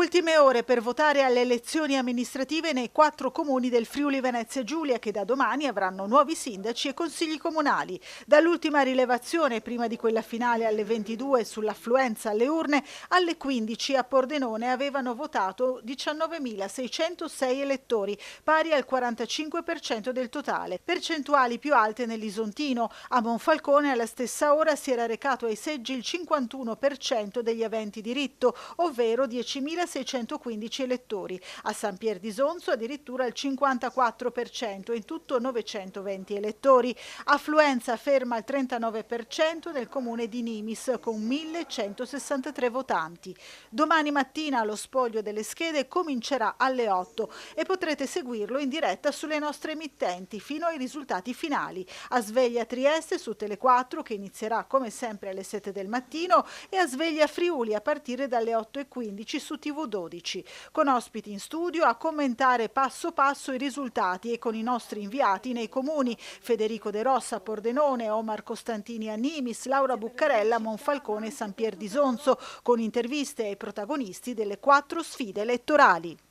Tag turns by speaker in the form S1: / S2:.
S1: Ultime ore per votare alle elezioni amministrative nei 4 comuni del Friuli Venezia Giulia che da domani avranno nuovi sindaci e consigli comunali. Dall'ultima rilevazione, prima di quella finale alle 22 sull'affluenza alle urne, alle 15 a Pordenone avevano votato 19.606 elettori, pari al 45% del totale, percentuali più alte nell'Isontino. A Monfalcone alla stessa ora si era recato ai seggi il 51% degli aventi diritto, ovvero 10.615 elettori. A San Pier di Sonzo addirittura il 54%, in tutto 920 elettori. Affluenza ferma al 39% nel comune di Nimis con 1.163 votanti. Domani mattina lo spoglio delle schede comincerà alle 8 e potrete seguirlo in diretta sulle nostre emittenti fino ai risultati finali. A Sveglia Trieste su Tele4 che inizierà come sempre alle 7 del mattino e a Sveglia Friuli a partire dalle 8:15 su TV12, con ospiti in studio a commentare passo passo i risultati e con i nostri inviati nei comuni Federico De Rossa a Pordenone, Omar Costantini a Nimis, Laura Buccarella a Monfalcone e San Pier di Sonzo, con interviste ai protagonisti delle 4 sfide elettorali.